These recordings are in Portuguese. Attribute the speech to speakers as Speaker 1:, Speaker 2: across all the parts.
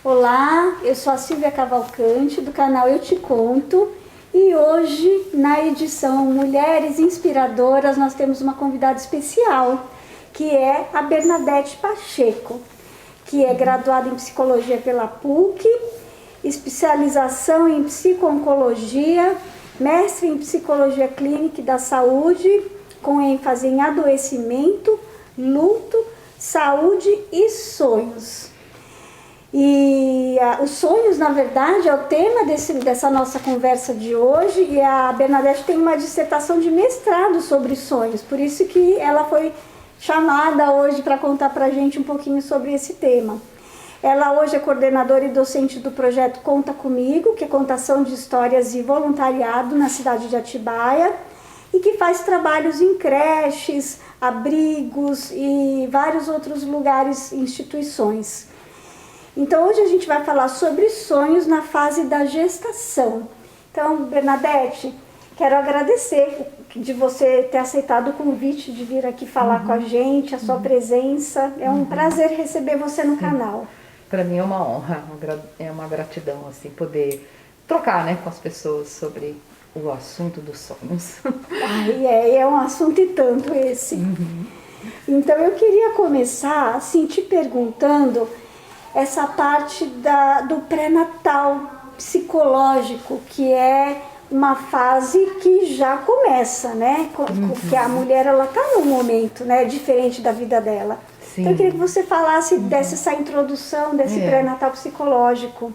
Speaker 1: Olá, eu sou a Silvia Cavalcante, do canal Eu Te Conto, e hoje, na edição Mulheres Inspiradoras, nós temos uma convidada especial, que é a Bernadette Pacheco, que é graduada em Psicologia pela PUC, especialização em Psico-Oncologia, mestre em Psicologia Clínica e da Saúde, com ênfase em adoecimento, luto, saúde e sonhos. E os sonhos, na verdade, é o tema dessa nossa conversa de hoje, e a Bernadette tem uma dissertação de mestrado sobre sonhos, por isso que ela foi chamada hoje para contar para a gente um pouquinho sobre esse tema. Ela hoje é coordenadora e docente do projeto Conta Comigo, que é contação de histórias e voluntariado na cidade de Atibaia, e que faz trabalhos em creches, abrigos e vários outros lugares e instituições. Então hoje a gente vai falar sobre sonhos na fase da gestação. Então, Bernadette, quero agradecer de você ter aceitado o convite de vir aqui falar com a gente, a sua presença. É um prazer receber você no canal.
Speaker 2: Para mim é uma honra, é uma gratidão assim, poder trocar, né, com as pessoas sobre o assunto dos sonhos.
Speaker 1: É um assunto e tanto esse. Então eu queria começar assim, te perguntando essa parte do pré-natal psicológico, que é uma fase que já começa, né? Porque a mulher, ela tá num momento, né, diferente da vida dela.
Speaker 2: Sim.
Speaker 1: Então eu queria que você falasse dessa introdução, desse pré-natal psicológico.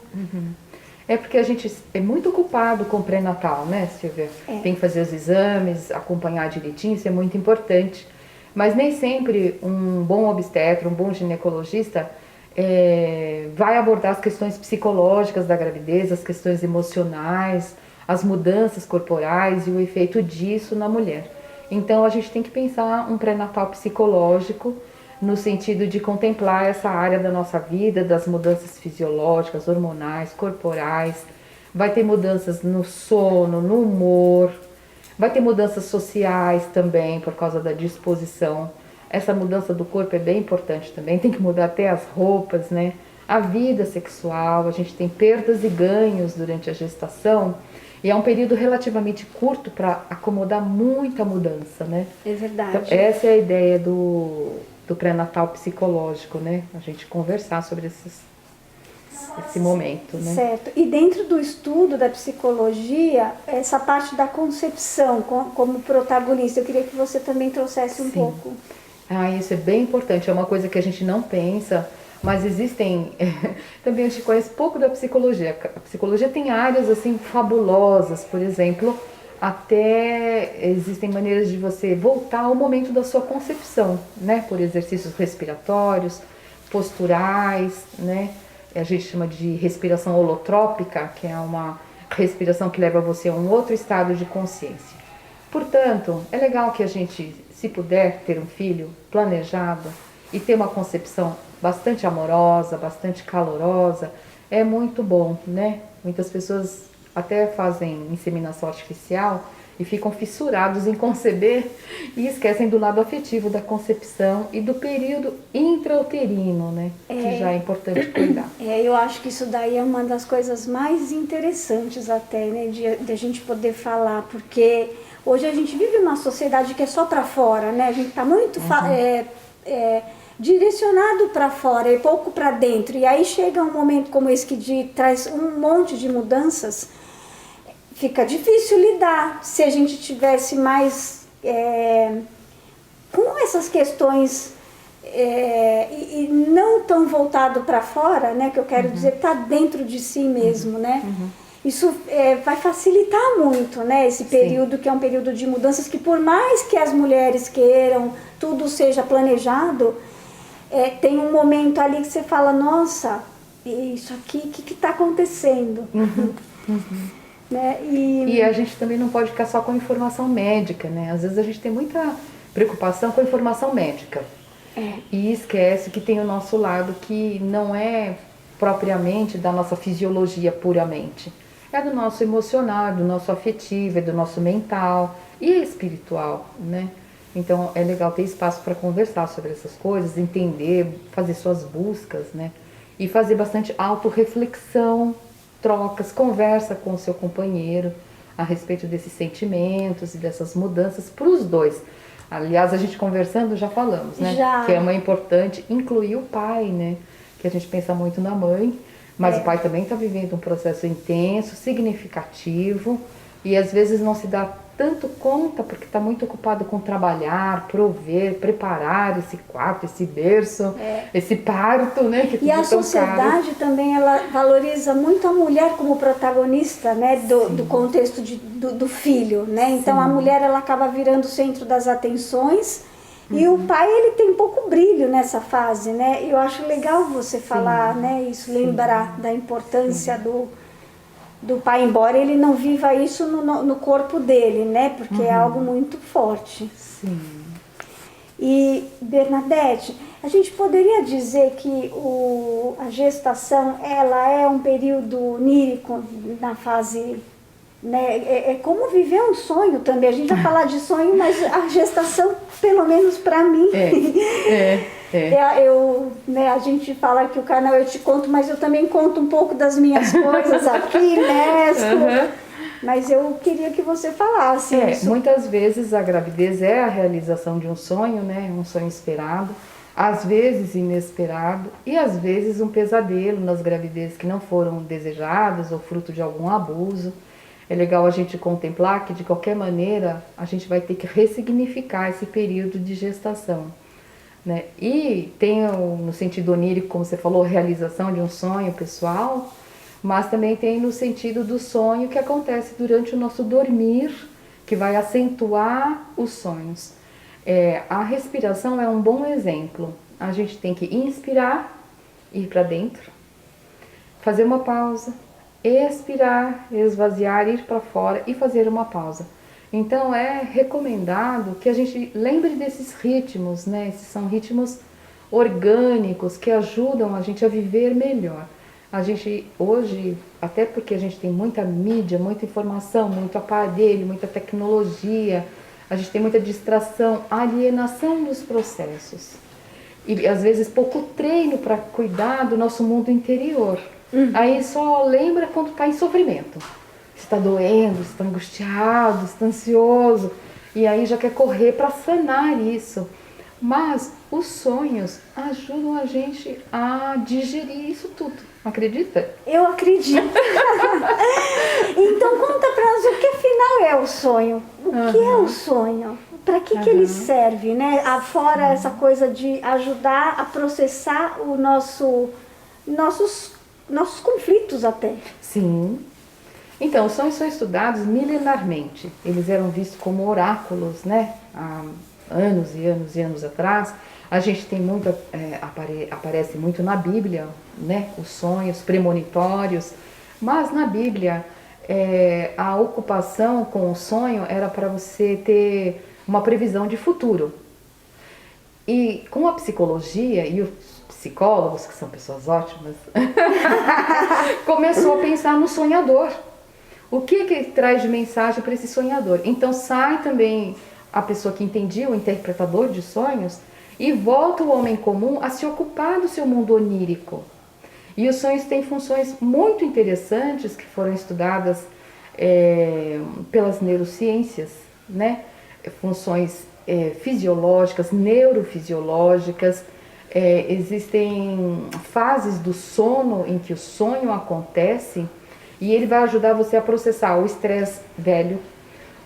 Speaker 2: É porque a gente é muito ocupado com o pré-natal, né, Silvia? Tem que fazer os exames, acompanhar direitinho, isso é muito importante. Mas nem sempre um bom obstetra, um bom ginecologista vai abordar as questões psicológicas da gravidez, as questões emocionais, as mudanças corporais e o efeito disso na mulher. Então a gente tem que pensar um pré-natal psicológico no sentido de contemplar essa área da nossa vida, das mudanças fisiológicas, hormonais, corporais. Vai ter mudanças no sono, no humor, vai ter mudanças sociais também por causa da disposição. Essa mudança do corpo é bem importante também, tem que mudar até as roupas, né? A vida sexual, a gente tem perdas e ganhos durante a gestação, e é um período relativamente curto para acomodar muita mudança, né?
Speaker 1: É verdade.
Speaker 2: Então, essa é a ideia do pré-natal psicológico, né? A gente conversar sobre esse momento, né?
Speaker 1: Certo. E dentro do estudo da psicologia, essa parte da concepção como protagonista, eu queria que você também trouxesse um pouco.
Speaker 2: Isso é bem importante, é uma coisa que a gente não pensa, mas existem, também a gente conhece pouco da psicologia. A psicologia tem áreas assim fabulosas, por exemplo, até existem maneiras de você voltar ao momento da sua concepção, né? Por exercícios respiratórios, posturais, né? A gente chama de respiração holotrópica, que é uma respiração que leva você a um outro estado de consciência. Portanto, é legal que a gente, se puder ter um filho planejado e ter uma concepção bastante amorosa, bastante calorosa, é muito bom, né? Muitas pessoas até fazem inseminação artificial e ficam fissurados em conceber e esquecem do lado afetivo da concepção e do período intrauterino, né? Que já é importante cuidar.
Speaker 1: Eu acho que isso daí é uma das coisas mais interessantes até, né? De a gente poder falar, porque hoje a gente vive uma sociedade que é só para fora, né? A gente está muito direcionado para fora e pouco para dentro. E aí chega um momento como esse que traz um monte de mudanças, fica difícil lidar. Se a gente tivesse mais com essas questões e não tão voltado para fora, né? Que eu quero dizer, tá dentro de si mesmo, né? Isso vai facilitar muito, né, esse período, que é um período de mudanças, que por mais que as mulheres queiram, tudo seja planejado, tem um momento ali que você fala, nossa, isso aqui, o que está acontecendo? Né?
Speaker 2: E a gente também não pode ficar só com informação médica, né? Às vezes a gente tem muita preocupação com a informação médica. E esquece que tem o nosso lado que não é propriamente da nossa fisiologia puramente. É do nosso emocional, do nosso afetivo, é do nosso mental e espiritual, né? Então é legal ter espaço para conversar sobre essas coisas, entender, fazer suas buscas, né? e fazer bastante autorreflexão, trocas, conversa com o seu companheiro a respeito desses sentimentos e dessas mudanças para os dois. Aliás, a gente conversando já falamos, né?
Speaker 1: Já.
Speaker 2: Que é uma importante incluir o pai, né? Que a gente pensa muito na mãe, mas o pai também está vivendo um processo intenso, significativo, e às vezes não se dá tanto conta porque está muito ocupado com trabalhar, prover, preparar esse quarto, esse berço, esse parto, né? Que
Speaker 1: E a
Speaker 2: tudo tão
Speaker 1: sociedade
Speaker 2: caro.
Speaker 1: também, ela valoriza muito a mulher como protagonista, né, do contexto do filho, né? Então a mulher, ela acaba virando o centro das atenções, e o pai, ele tem pouco brilho nessa fase, né? Eu acho legal você falar, né, isso, lembrar da importância do pai, embora ele não viva isso no corpo dele, né? Porque é algo muito forte.
Speaker 2: Sim.
Speaker 1: E, Bernadette, a gente poderia dizer que a gestação, ela é um período onírico na fase, né? É como viver um sonho também. A gente vai falar de sonho, mas a gestação, pelo menos para mim, né, a gente fala que o canal Eu Te Conto, mas eu também conto um pouco das minhas coisas aqui, mesclo. Mas eu queria que você falasse isso.
Speaker 2: Muitas vezes a gravidez é a realização de um sonho, né? Um sonho esperado, às vezes inesperado, e às vezes um pesadelo nas gravidezes que não foram desejadas ou fruto de algum abuso. É legal a gente contemplar que, de qualquer maneira, a gente vai ter que ressignificar esse período de gestação, né? E tem, no sentido onírico, como você falou, realização de um sonho pessoal, mas também tem no sentido do sonho que acontece durante o nosso dormir, que vai acentuar os sonhos. A respiração é um bom exemplo. A gente tem que inspirar, ir para dentro, fazer uma pausa, expirar, esvaziar, ir para fora e fazer uma pausa. Então é recomendado que a gente lembre desses ritmos, né? Esses são ritmos orgânicos que ajudam a gente a viver melhor. A gente hoje, até porque a gente tem muita mídia, muita informação, muito aparelho, muita tecnologia, a gente tem muita distração, alienação dos processos. E às vezes pouco treino para cuidar do nosso mundo interior. Aí só lembra quando está em sofrimento. Se está doendo, se está angustiado, se está ansioso. E aí já quer correr para sanar isso. Mas os sonhos ajudam a gente a digerir isso tudo. Acredita?
Speaker 1: Eu acredito. Então conta para nós o que afinal é o sonho. O que é o sonho? Para que ele serve, né? Fora essa coisa de ajudar a processar o nossos conflitos até.
Speaker 2: Sim. Então, os sonhos são estudados milenarmente. Eles eram vistos como oráculos, né? Há anos e anos e anos atrás. A gente tem muito, aparece muito na Bíblia, né? Os sonhos premonitórios. Mas na Bíblia, a ocupação com o sonho era para você ter uma previsão de futuro. E com a psicologia e os psicólogos, que são pessoas ótimas, começou a pensar no sonhador. O que traz de mensagem para esse sonhador? Então sai também a pessoa que entendia, o interpretador de sonhos, e volta o homem comum a se ocupar do seu mundo onírico. E os sonhos têm funções muito interessantes que foram estudadas pelas neurociências, né? Funções fisiológicas, neurofisiológicas. Existem fases do sono em que o sonho acontece e ele vai ajudar você a processar o estresse velho,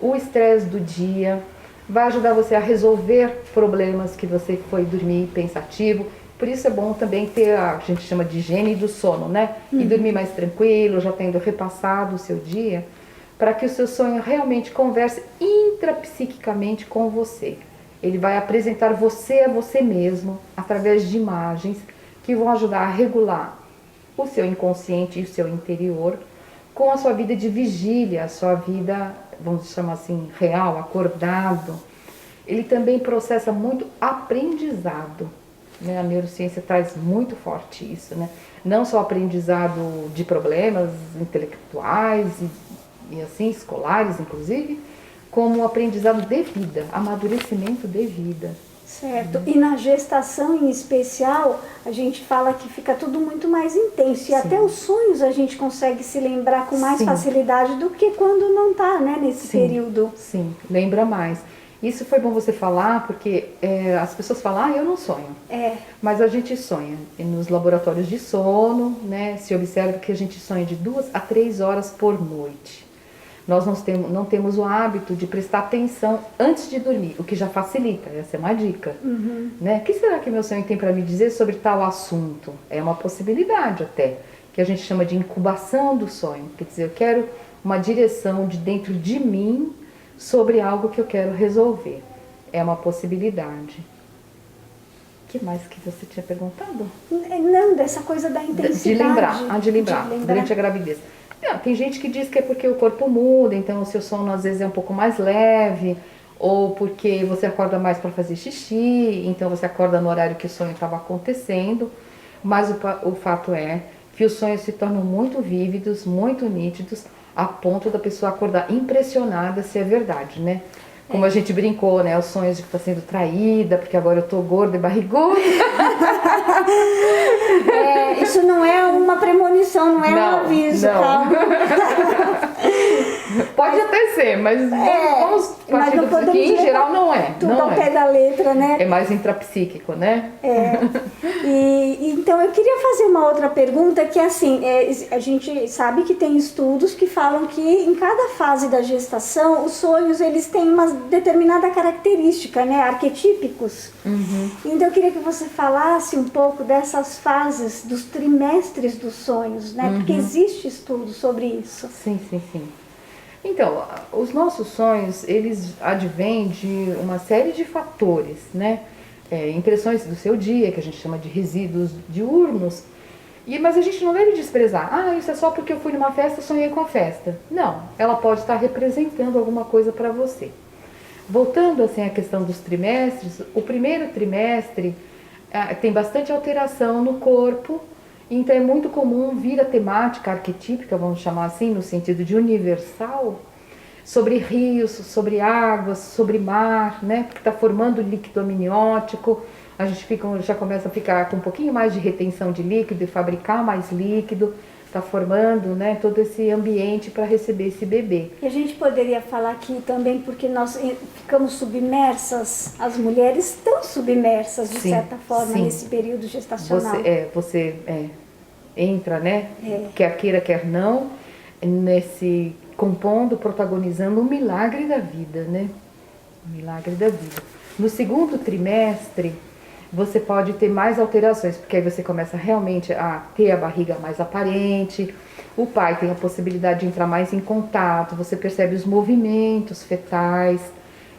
Speaker 2: o estresse do dia, vai ajudar você a resolver problemas que você foi dormir pensativo. Por isso é bom também ter, a gente chama de higiene do sono, né? E dormir mais tranquilo, já tendo repassado o seu dia, para que o seu sonho realmente converse intrapsiquicamente com você. Ele vai apresentar você a você mesmo através de imagens que vão ajudar a regular o seu inconsciente e o seu interior com a sua vida de vigília, a sua vida, vamos chamar assim, real, acordado. Ele também processa muito aprendizado, né? A neurociência traz muito forte isso, né? Não só aprendizado de problemas intelectuais e assim, escolares inclusive, como aprendizado de vida, amadurecimento de vida.
Speaker 1: Certo. E na gestação em especial, a gente fala que fica tudo muito mais intenso. E
Speaker 2: Sim.
Speaker 1: até os sonhos a gente consegue se lembrar com mais
Speaker 2: Sim.
Speaker 1: facilidade do que quando não está, né, nesse período.
Speaker 2: Sim, lembra mais. Isso foi bom você falar, porque as pessoas falam, eu não sonho. Mas a gente sonha. E nos laboratórios de sono, né, se observa que a gente sonha de 2 a 3 horas por noite. Nós não temos o hábito de prestar atenção antes de dormir, o que já facilita, essa é uma dica. Né? O que será que meu sonho tem para me dizer sobre tal assunto? É uma possibilidade até, que a gente chama de incubação do sonho. Quer dizer, eu quero uma direção de dentro de mim sobre algo que eu quero resolver. É uma possibilidade. O que mais que você tinha perguntado?
Speaker 1: Não, dessa coisa da intensidade.
Speaker 2: De lembrar, durante a gravidez. Não, tem gente que diz que é porque o corpo muda, então o seu sono às vezes é um pouco mais leve, ou porque você acorda mais para fazer xixi, então você acorda no horário que o sonho estava acontecendo. Mas o fato é que os sonhos se tornam muito vívidos, muito nítidos, a ponto da pessoa acordar impressionada se é verdade, né? Como a gente brincou, né? Os sonhos de que está sendo traída, porque agora eu tô gorda e barriguda.
Speaker 1: Isso não é uma premonição, não é um aviso, calma.
Speaker 2: Pode até ser, mas vamos partir do princípio que em geral não é.
Speaker 1: Tudo ao pé da letra, né?
Speaker 2: É mais intrapsíquico, né?
Speaker 1: Então eu queria fazer uma outra pergunta que assim, a gente sabe que tem estudos que falam que em cada fase da gestação os sonhos eles têm uma determinada característica, né? Arquetípicos. Então eu queria que você falasse um pouco dessas fases, dos trimestres dos sonhos, né? Porque existe estudo sobre isso.
Speaker 2: Sim. Então, os nossos sonhos, eles advêm de uma série de fatores, né? Impressões do seu dia, que a gente chama de resíduos diurnos, mas a gente não deve desprezar. Isso é só porque eu fui numa festa, sonhei com a festa. Não, ela pode estar representando alguma coisa para você. Voltando assim à questão dos trimestres, o primeiro trimestre tem bastante alteração no corpo, então é muito comum vir a temática arquetípica, vamos chamar assim, no sentido de universal, sobre rios, sobre águas, sobre mar, né? Porque está formando líquido amniótico, a gente já começa a ficar com um pouquinho mais de retenção de líquido e fabricar mais líquido, está formando, né, todo esse ambiente para receber esse bebê.
Speaker 1: E a gente poderia falar aqui também, porque nós ficamos submersas, as mulheres estão submersas, de certa forma, nesse período gestacional.
Speaker 2: Você entra, né, quer queira, quer não, nesse compondo, protagonizando um milagre da vida, né? Um milagre da vida. No segundo trimestre, você pode ter mais alterações, porque aí você começa realmente a ter a barriga mais aparente, o pai tem a possibilidade de entrar mais em contato, você percebe os movimentos fetais.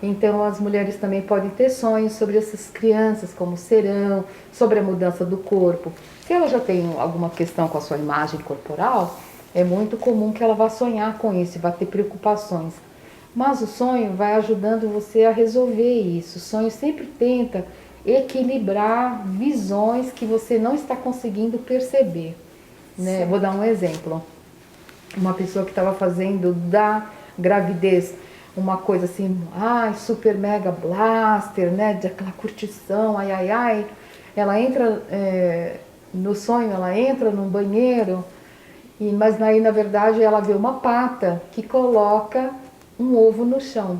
Speaker 2: Então as mulheres também podem ter sonhos sobre essas crianças, como serão, sobre a mudança do corpo. Se ela já tem alguma questão com a sua imagem corporal, é muito comum que ela vá sonhar com isso, vá ter preocupações. Mas o sonho vai ajudando você a resolver isso. O sonho sempre tenta equilibrar visões que você não está conseguindo perceber, né? Vou dar um exemplo. Uma pessoa que estava fazendo da gravidez uma coisa assim, super mega blaster, né? De aquela curtição, ela entra no sonho, ela entra num banheiro, mas aí na verdade ela vê uma pata que coloca um ovo no chão.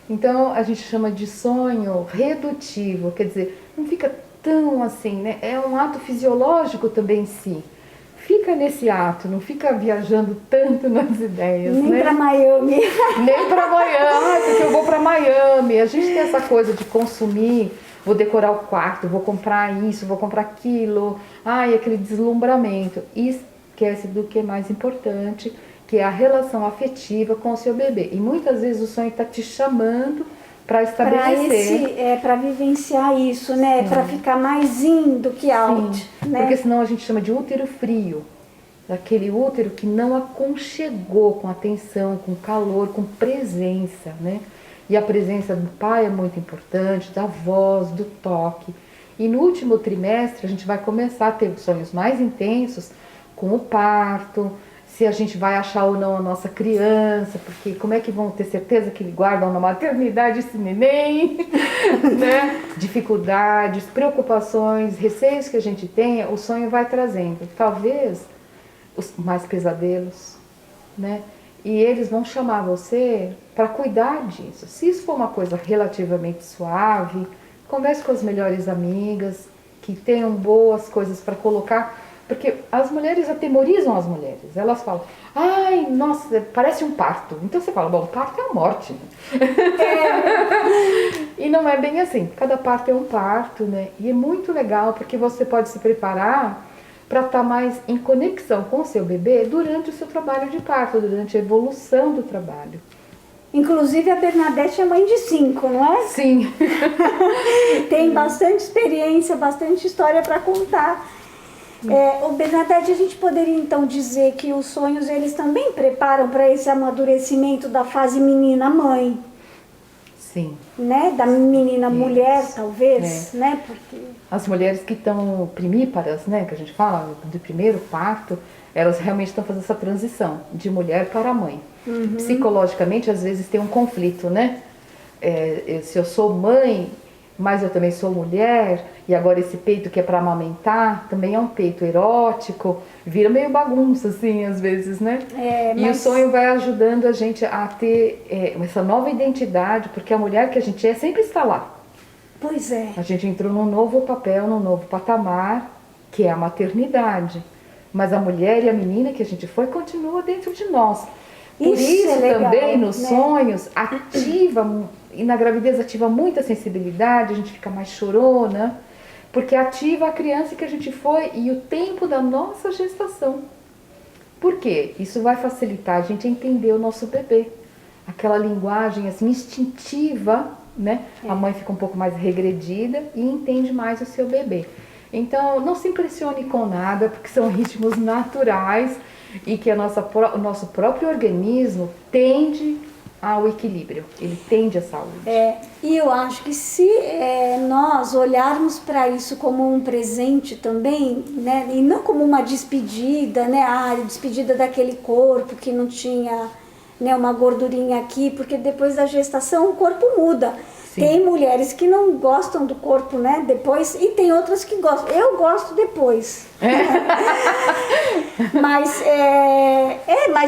Speaker 2: Então a gente chama de sonho redutivo, quer dizer, não fica tão assim, né? É um ato fisiológico também em si. Fica nesse ato, não fica viajando tanto nas ideias,
Speaker 1: Nem
Speaker 2: né?
Speaker 1: para Miami.
Speaker 2: Nem para Miami, porque eu vou para Miami. A gente tem essa coisa de consumir, vou decorar o quarto, vou comprar isso, vou comprar aquilo. Aquele deslumbramento. E esquece do que é mais importante, que é a relação afetiva com o seu bebê. E muitas vezes o sonho está te chamando para estabelecer.
Speaker 1: Para vivenciar isso, né? Para ficar mais in do que out. Né?
Speaker 2: Porque senão a gente chama de útero frio. Aquele útero que não aconchegou com atenção, com calor, com presença, né? E a presença do pai é muito importante, da voz, do toque. E no último trimestre a gente vai começar a ter sonhos mais intensos com o parto, se a gente vai achar ou não a nossa criança, porque como é que vão ter certeza que guardam na maternidade esse neném, né? Dificuldades, preocupações, receios que a gente tenha, o sonho vai trazendo. Talvez os mais pesadelos, né? E eles vão chamar você para cuidar disso. Se isso for uma coisa relativamente suave, converse com as melhores amigas, que tenham boas coisas para colocar, porque as mulheres atemorizam as mulheres. Elas falam, ai, nossa, parece um parto. Então você fala, bom, parto é a morte, né? E não é bem assim. Cada parto é um parto, né? E é muito legal porque você pode se preparar para estar mais em conexão com o seu bebê durante o seu trabalho de parto, durante a evolução do trabalho.
Speaker 1: Inclusive a Bernadette é mãe de 5, não é?
Speaker 2: Sim.
Speaker 1: Tem bastante experiência, bastante história para contar. Bernadette, a gente poderia então dizer que os sonhos eles também preparam para esse amadurecimento da fase menina-mãe.
Speaker 2: Sim.
Speaker 1: Né? Da menina mulher, talvez, né? Porque
Speaker 2: as mulheres que estão primíparas, né, que a gente fala, do primeiro parto, elas realmente estão fazendo essa transição de mulher para mãe. Uhum. Psicologicamente, às vezes tem um conflito, né? Se eu sou mãe, mas eu também sou mulher, e agora esse peito que é para amamentar, também é um peito erótico, vira meio bagunça, assim, às vezes, né? E o sonho vai ajudando a gente a ter essa nova identidade, porque a mulher que a gente é sempre está lá.
Speaker 1: Pois é.
Speaker 2: A gente entrou num novo papel, num novo patamar, que é a maternidade. Mas a mulher e a menina que a gente foi continua dentro de nós. Por isso
Speaker 1: é legal,
Speaker 2: também nos
Speaker 1: né?
Speaker 2: sonhos ativa, e na gravidez ativa muita sensibilidade, a gente fica mais chorona, porque ativa a criança que a gente foi e o tempo da nossa gestação. Por quê? Isso vai facilitar a gente entender o nosso bebê. Aquela linguagem assim instintiva, né? A mãe fica um pouco mais regredida e entende mais o seu bebê. Então, não se impressione com nada, porque são ritmos naturais e que o nosso próprio organismo tende ao equilíbrio, ele tende à saúde.
Speaker 1: E eu acho que se nós olharmos para isso como um presente também, né, e não como uma despedida, né, despedida daquele corpo que não tinha, né, uma gordurinha aqui, porque depois da gestação o corpo muda. Sim. Tem mulheres que não gostam do corpo, né, depois, e tem outras que gostam. Eu gosto depois. Mas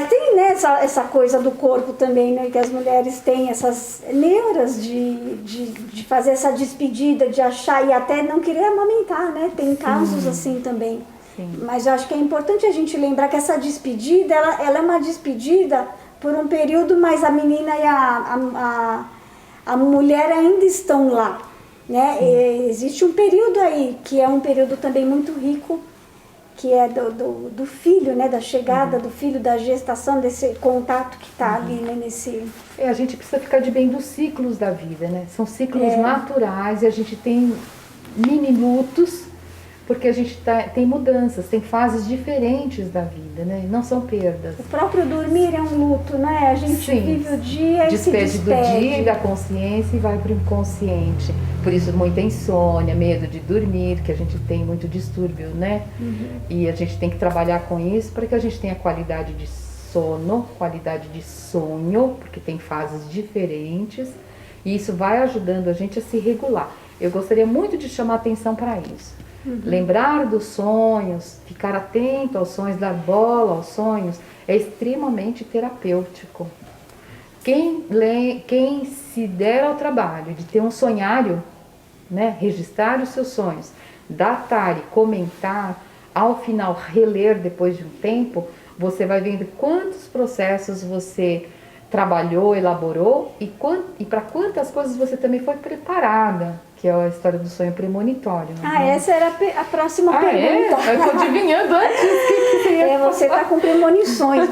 Speaker 1: tem, né, essa coisa do corpo também, né, que as mulheres têm essas neuras de fazer essa despedida, de achar e até não querer amamentar, né? Tem casos assim também. Sim. Mas eu acho que é importante a gente lembrar que essa despedida, ela é uma despedida por um período, mas a menina e a mulher ainda estão lá, né? Existe um período aí, que é um período também muito rico, que é do filho, né? Da chegada do filho, da gestação, desse contato que está ali, né?
Speaker 2: A gente precisa ficar de bem dos ciclos da vida, né? São ciclos naturais e a gente tem mini lutos, porque a gente tem mudanças, tem fases diferentes da vida, né? Não são perdas.
Speaker 1: O próprio dormir é um luto, né? A gente vive o dia e se despede
Speaker 2: do dia e da consciência e vai para o inconsciente. Por isso muita insônia, medo de dormir, que a gente tem muito distúrbio, né? E a gente tem que trabalhar com isso para que a gente tenha qualidade de sono, qualidade de sonho, porque tem fases diferentes. E isso vai ajudando a gente a se regular. Eu gostaria muito de chamar atenção para isso. Lembrar dos sonhos, ficar atento aos sonhos, dar bola aos sonhos, é extremamente terapêutico. Quem se der ao trabalho de ter um sonhário, né, registrar os seus sonhos, datar e comentar, ao final reler depois de um tempo, você vai vendo quantos processos você trabalhou, elaborou e para quantas coisas você também foi preparada, que é a história do sonho premonitório. Né?
Speaker 1: Essa era a próxima pergunta.
Speaker 2: Eu estou adivinhando antes.
Speaker 1: Você está com premonições.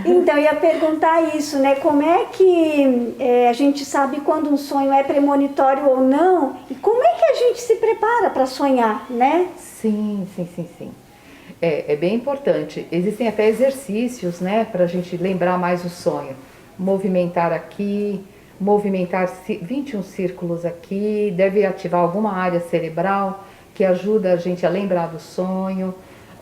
Speaker 1: Então, eu ia perguntar isso, né? Como é que a gente sabe quando um sonho é premonitório ou não? E como é que a gente se prepara para sonhar, né?
Speaker 2: Sim. É bem importante. Existem até exercícios, né, para a gente lembrar mais o sonho. Movimentar aqui, movimentar 21 círculos aqui, deve ativar alguma área cerebral que ajuda a gente a lembrar do sonho.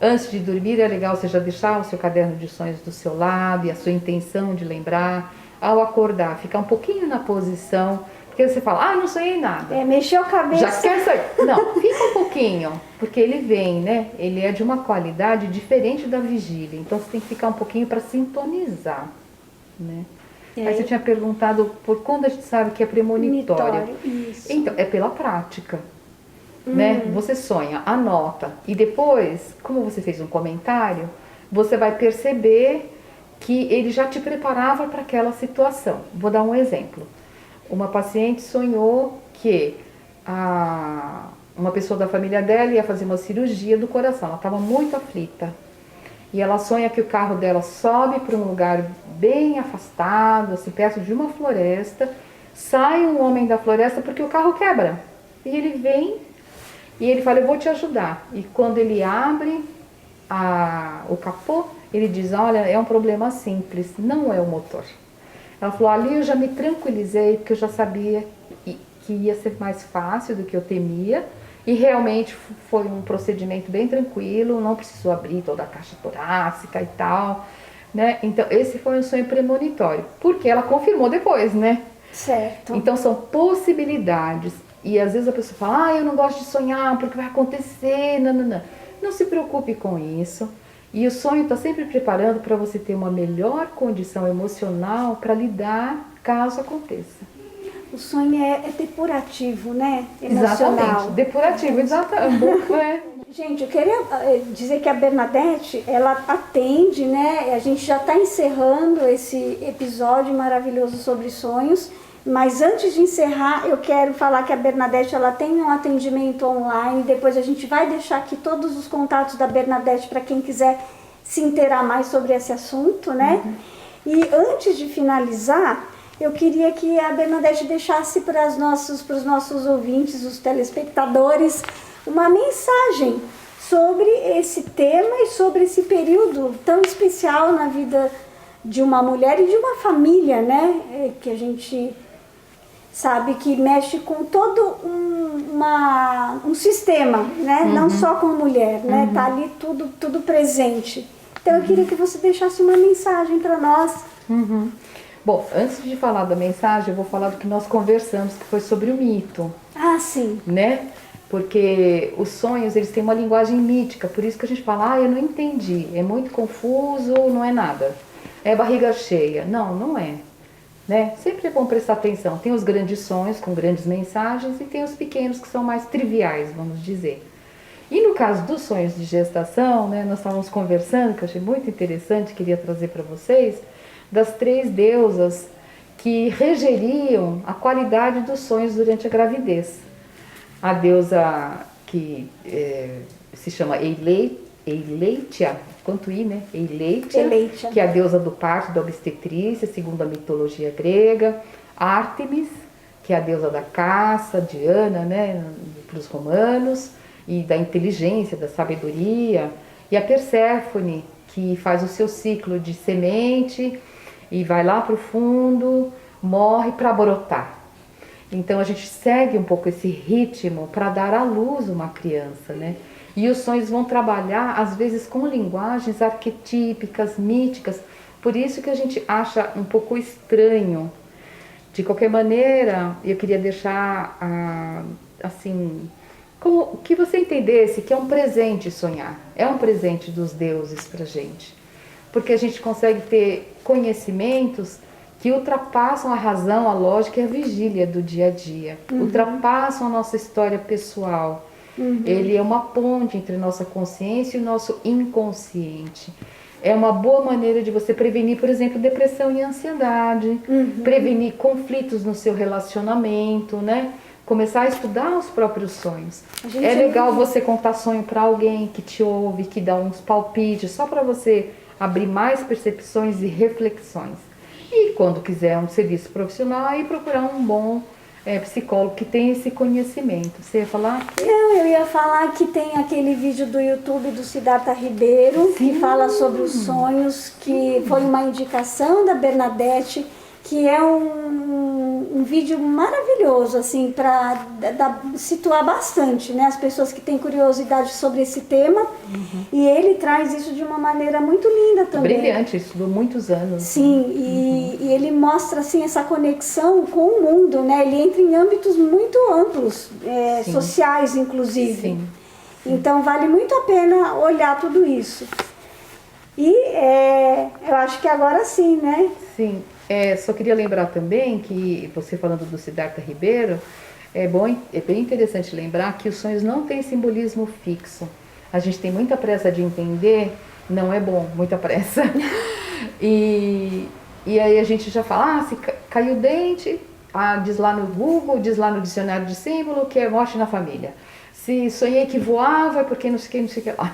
Speaker 2: Antes de dormir é legal você já deixar o seu caderno de sonhos do seu lado e a sua intenção de lembrar. Ao acordar, ficar um pouquinho na posição, porque você fala, não sonhei nada.
Speaker 1: Mexeu a cabeça.
Speaker 2: Já quer sair? Não, fica um pouquinho, porque ele vem, né? Ele é de uma qualidade diferente da vigília, então você tem que ficar um pouquinho para sintonizar, né? Aí você tinha perguntado por quando a gente sabe que é premonitória.
Speaker 1: Isso.
Speaker 2: Então, é pela prática. Né? Você sonha, anota e depois, como você fez um comentário, você vai perceber que ele já te preparava para aquela situação. Vou dar um exemplo. Uma paciente sonhou que uma pessoa da família dela ia fazer uma cirurgia do coração. Ela estava muito aflita. E ela sonha que o carro dela sobe para um lugar bem afastado, assim, perto de uma floresta. Sai um homem da floresta porque o carro quebra. E ele vem e ele fala, eu vou te ajudar. E quando ele abre o capô, ele diz, olha, é um problema simples, não é o motor. Ela falou, ali eu já me tranquilizei, porque eu já sabia que ia ser mais fácil do que eu temia. E realmente foi um procedimento bem tranquilo, não precisou abrir toda a caixa torácica e tal, né? Então, esse foi um sonho premonitório, porque ela confirmou depois, né?
Speaker 1: Certo.
Speaker 2: Então, são possibilidades. E às vezes a pessoa fala, eu não gosto de sonhar, porque vai acontecer, não. Não se preocupe com isso. E o sonho está sempre preparando para você ter uma melhor condição emocional para lidar caso aconteça.
Speaker 1: O sonho é depurativo, né? Emocional.
Speaker 2: Exatamente, depurativo, exatamente.
Speaker 1: Gente, eu queria dizer que a Bernadette, ela atende, né? A gente já está encerrando esse episódio maravilhoso sobre sonhos, mas antes de encerrar, eu quero falar que a Bernadette, ela tem um atendimento online, depois a gente vai deixar aqui todos os contatos da Bernadette para quem quiser se inteirar mais sobre esse assunto, né? E antes de finalizar, eu queria que a Bernadette deixasse para os nossos ouvintes, os telespectadores, uma mensagem sobre esse tema e sobre esse período tão especial na vida de uma mulher e de uma família, né? Que a gente sabe que mexe com todo um sistema, né? Não só com a mulher, né? Tá ali tudo presente. Então eu queria que você deixasse uma mensagem para nós.
Speaker 2: Bom, antes de falar da mensagem, eu vou falar do que nós conversamos, que foi sobre o mito.
Speaker 1: Ah, sim.
Speaker 2: Né? Porque os sonhos, eles têm uma linguagem mítica, por isso que a gente fala, eu não entendi, é muito confuso, não é nada. É barriga cheia. Não, não é. Né? Sempre é bom prestar atenção. Tem os grandes sonhos com grandes mensagens e tem os pequenos que são mais triviais, vamos dizer. E no caso dos sonhos de gestação, né, nós estávamos conversando, que eu achei muito interessante, queria trazer para vocês, das 3 deusas que regeriam a qualidade dos sonhos durante a gravidez. A deusa que se chama Eileitia, quanto I, né? Eileitia, que é a deusa do parto, da obstetrícia, segundo a mitologia grega. Ártemis, que é a deusa da caça, Diana, né? Para os romanos, e da inteligência, da sabedoria. E a Perséfone, que faz o seu ciclo de semente e vai lá para o fundo, morre para brotar. Então a gente segue um pouco esse ritmo para dar à luz uma criança, né? E os sonhos vão trabalhar, às vezes, com linguagens arquetípicas, míticas. Por isso que a gente acha um pouco estranho. De qualquer maneira, eu queria deixar, assim, como que você entendesse que é um presente sonhar. É um presente dos deuses pra gente. Porque a gente consegue ter conhecimentos que ultrapassam a razão, a lógica e a vigília do dia a dia. Ultrapassam a nossa história pessoal. Ele é uma ponte entre nossa consciência e o nosso inconsciente. É uma boa maneira de você prevenir, por exemplo, depressão e ansiedade, prevenir conflitos no seu relacionamento, né? Começar a estudar os próprios sonhos. É legal você contar sonho para alguém que te ouve, que dá uns palpites, só para você abrir mais percepções e reflexões. E quando quiser um serviço profissional, aí procurar um bom psicólogo que tem esse conhecimento. Você ia falar?
Speaker 1: Não, eu ia falar que tem aquele vídeo do YouTube do Siddhartha Ribeiro, que fala sobre os sonhos, que foi uma indicação da Bernadette, que é um um vídeo maravilhoso, assim, para situar bastante, né, as pessoas que têm curiosidade sobre esse tema. E ele traz isso de uma maneira muito linda também.
Speaker 2: Brilhante, estudou muitos anos.
Speaker 1: Sim, e ele mostra, assim, essa conexão com o mundo, né, ele entra em âmbitos muito amplos, sociais, inclusive.
Speaker 2: Sim.
Speaker 1: Então, vale muito a pena olhar tudo isso. E eu acho que agora sim, né?
Speaker 2: Sim. Só queria lembrar também que, você falando do Siddhartha Ribeiro, é bem interessante lembrar que os sonhos não têm simbolismo fixo. A gente tem muita pressa de entender, não é bom, muita pressa. E aí a gente já fala, se caiu o dente, diz lá no Google, diz lá no dicionário de símbolo que é morte na família. Se sonhei que voava é porque não sei o que lá.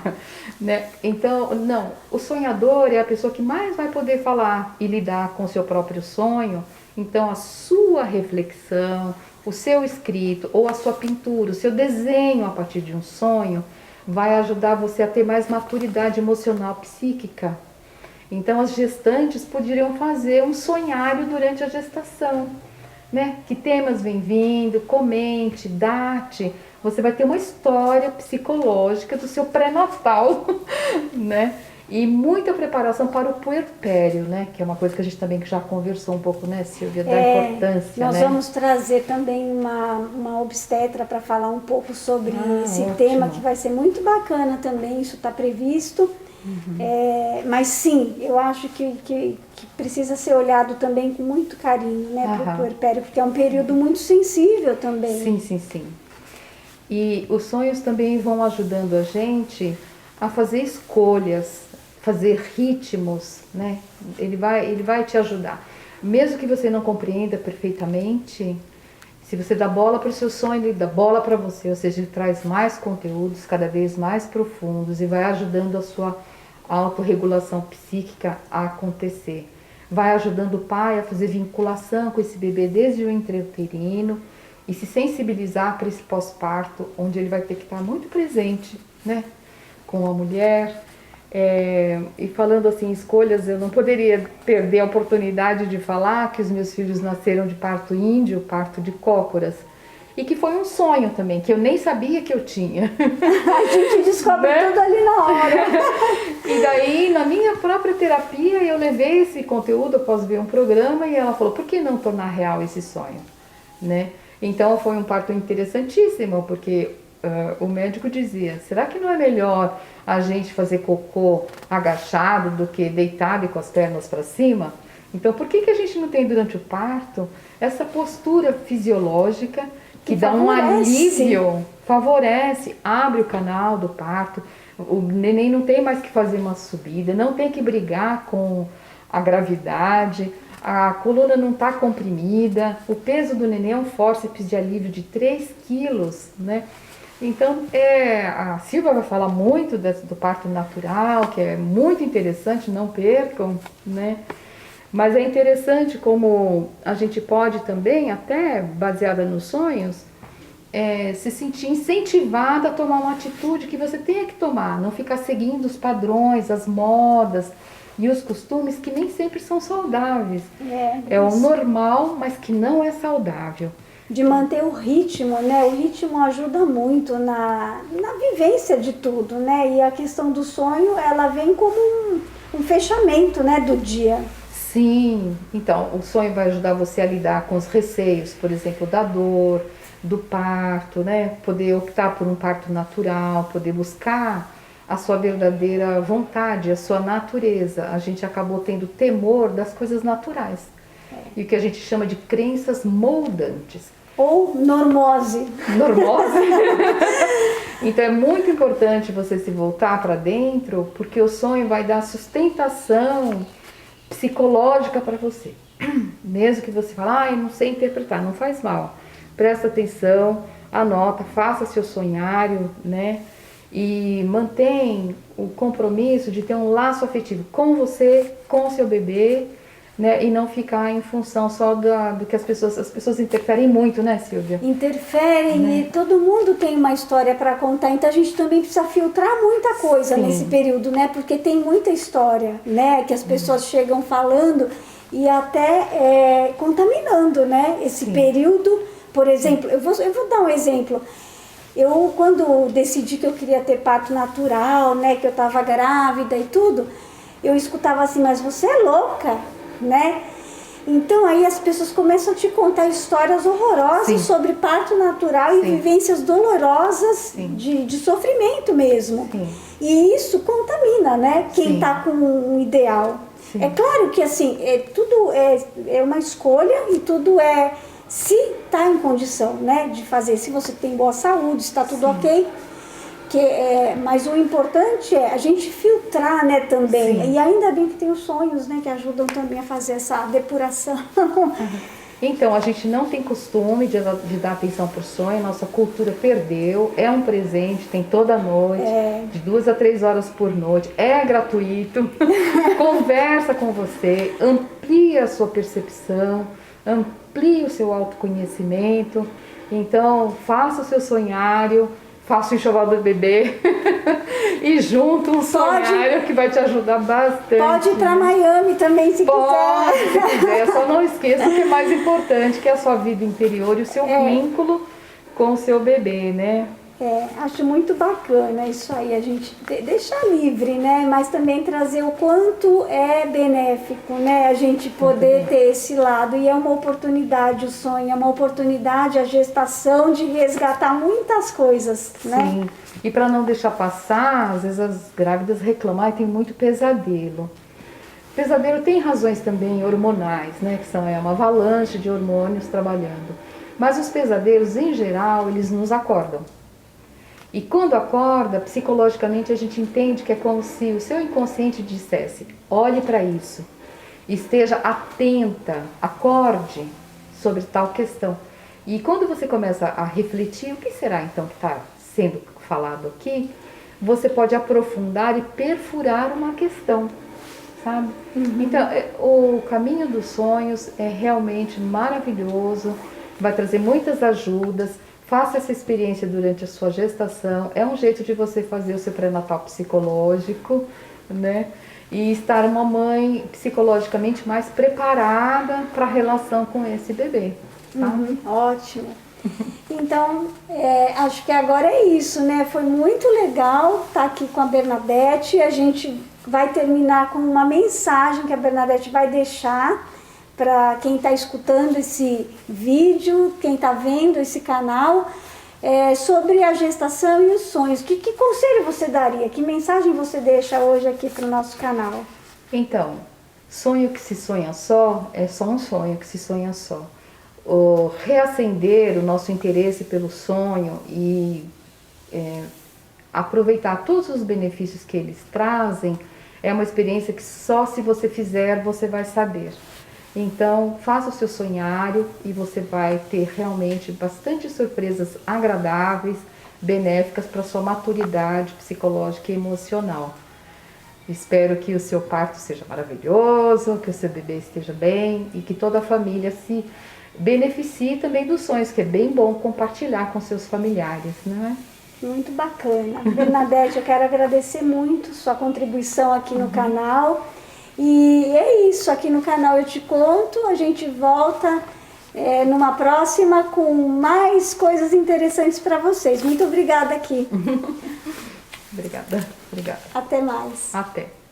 Speaker 2: Né? Então, não, o sonhador é a pessoa que mais vai poder falar e lidar com o seu próprio sonho. Então, a sua reflexão, o seu escrito ou a sua pintura, o seu desenho a partir de um sonho, vai ajudar você a ter mais maturidade emocional psíquica. Então, as gestantes poderiam fazer um sonhário durante a gestação. Né? Que temas vêm vindo, comente, date. Você vai ter uma história psicológica do seu pré-natal, né? E muita preparação para o puerpério, né? Que é uma coisa que a gente também já conversou um pouco, né, Silvia, da importância,
Speaker 1: nós
Speaker 2: né?
Speaker 1: vamos trazer também uma obstetra para falar um pouco sobre esse
Speaker 2: ótimo.
Speaker 1: tema, que vai ser muito bacana também, isso está previsto. Mas sim, eu acho que precisa ser olhado também com muito carinho, né, para o puerpério, porque é um período muito sensível também.
Speaker 2: Sim. E os sonhos também vão ajudando a gente a fazer escolhas, fazer ritmos, né? Ele vai te ajudar. Mesmo que você não compreenda perfeitamente, se você dá bola para o seu sonho, ele dá bola para você. Ou seja, ele traz mais conteúdos cada vez mais profundos e vai ajudando a sua autorregulação psíquica a acontecer. Vai ajudando o pai a fazer vinculação com esse bebê desde o intrauterino e se sensibilizar para esse pós-parto, onde ele vai ter que estar muito presente, né, com a mulher. E falando assim, escolhas, eu não poderia perder a oportunidade de falar que os meus filhos nasceram de parto índio, parto de cócoras, e que foi um sonho também, que eu nem sabia que eu tinha.
Speaker 1: A gente descobre tudo ali na hora.
Speaker 2: E daí, na minha própria terapia, eu levei esse conteúdo após ver um programa e ela falou, por que não tornar real esse sonho? Né? Então, foi um parto interessantíssimo, porque o médico dizia, será que não é melhor a gente fazer cocô agachado do que deitado e com as pernas para cima? Então, por que a gente não tem durante o parto essa postura fisiológica que dá um alívio, favorece, abre o canal do parto, o neném não tem mais que fazer uma subida, não tem que brigar com a gravidade, a coluna não está comprimida, o peso do neném é um fórceps de alívio de 3 quilos, né? Então, a Silvia vai falar muito do parto natural, que é muito interessante, não percam, né? Mas é interessante como a gente pode também, até baseada nos sonhos, se sentir incentivada a tomar uma atitude que você tenha que tomar, não ficar seguindo os padrões, as modas e os costumes que nem sempre são saudáveis. É o normal, mas que não é saudável.
Speaker 1: De manter o ritmo, né? O ritmo ajuda muito na vivência de tudo, né? E a questão do sonho, ela vem como um fechamento, né, do dia.
Speaker 2: Sim, então o sonho vai ajudar você a lidar com os receios, por exemplo, da dor, do parto, né? Poder optar por um parto natural, poder buscar a sua verdadeira vontade, a sua natureza. A gente acabou tendo temor das coisas naturais. E o que a gente chama de crenças moldantes.
Speaker 1: Ou normose.
Speaker 2: Normose? Então é muito importante você se voltar para dentro, porque o sonho vai dar sustentação psicológica para você. Mesmo que você fale, eu não sei interpretar, não faz mal. Presta atenção, anota, faça seu sonhário, né? E mantém o compromisso de ter um laço afetivo com você, com o seu bebê, né? E não ficar em função só do que as pessoas interferem muito, né, Silvia?
Speaker 1: Interferem, né? E todo mundo tem uma história para contar, então a gente também precisa filtrar muita coisa nesse período, né? Porque tem muita história, né? Que as pessoas chegam falando e até contaminando, né? Esse período, por exemplo, eu vou dar um exemplo. Eu, quando decidi que eu queria ter parto natural, né, que eu estava grávida e tudo, eu escutava assim, mas você é louca, né? Então aí as pessoas começam a te contar histórias horrorosas sobre parto natural e vivências dolorosas de sofrimento mesmo. E isso contamina, né, quem está com um ideal. É claro que assim, tudo é uma escolha e tudo se está em condição, né, de fazer, se você tem boa saúde, está tudo ok. Mas o importante é a gente filtrar, né, também. E ainda bem que tem os sonhos, né, que ajudam também a fazer essa depuração.
Speaker 2: Então, a gente não tem costume de dar atenção para o sonho, nossa cultura perdeu, é um presente, tem toda noite, de 2 a 3 horas por noite, é gratuito, conversa com você, amplia a sua percepção, amplie o seu autoconhecimento, então faça o seu sonhário, faça o enxoval do bebê e junto um sonhário que vai te ajudar bastante.
Speaker 1: Pode ir para Miami também, se
Speaker 2: quiser.
Speaker 1: Se
Speaker 2: quiser, só não esqueça o que é mais importante, que é a sua vida interior e o seu vínculo com o seu bebê, né?
Speaker 1: Acho muito bacana isso aí, a gente deixar livre, né? Mas também trazer o quanto é benéfico, né? A gente poder ter esse lado. E é uma oportunidade o sonho, é uma oportunidade a gestação de resgatar muitas coisas, né?
Speaker 2: Sim, e para não deixar passar, às vezes as grávidas reclamam, tem muito pesadelo. Pesadelo tem razões também hormonais, né? Que são uma avalanche de hormônios trabalhando. Mas os pesadelos, em geral, eles nos acordam. E quando acorda, psicologicamente a gente entende que é como se o seu inconsciente dissesse, olhe para isso, esteja atenta, acorde sobre tal questão. E quando você começa a refletir, o que será então que está sendo falado aqui, você pode aprofundar e perfurar uma questão, sabe? Então, o caminho dos sonhos é realmente maravilhoso, vai trazer muitas ajudas. Faça essa experiência durante a sua gestação, é um jeito de você fazer o seu pré-natal psicológico, né? E estar uma mãe psicologicamente mais preparada para a relação com esse bebê. Tá?
Speaker 1: Ótimo. Então, acho que agora é isso, né? Foi muito legal estar aqui com a Bernadette. A gente vai terminar com uma mensagem que a Bernadette vai deixar para quem está escutando esse vídeo, quem está vendo esse canal, sobre a gestação e os sonhos. Que conselho você daria? Que mensagem você deixa hoje aqui para o nosso canal?
Speaker 2: Então, sonho que se sonha só é só um sonho que se sonha só. O reacender o nosso interesse pelo sonho e aproveitar todos os benefícios que eles trazem é uma experiência que só se você fizer você vai saber. Então, faça o seu sonhário e você vai ter realmente bastante surpresas agradáveis, benéficas para a sua maturidade psicológica e emocional. Espero que o seu parto seja maravilhoso, que o seu bebê esteja bem e que toda a família se beneficie também dos sonhos, que é bem bom compartilhar com seus familiares, não é?
Speaker 1: Muito bacana. Bernadette, eu quero agradecer muito sua contribuição aqui no canal. E é isso, aqui no canal Eu Te Conto, a gente volta numa próxima com mais coisas interessantes para vocês. Muito obrigada aqui.
Speaker 2: Obrigada.
Speaker 1: Até mais.
Speaker 2: Até.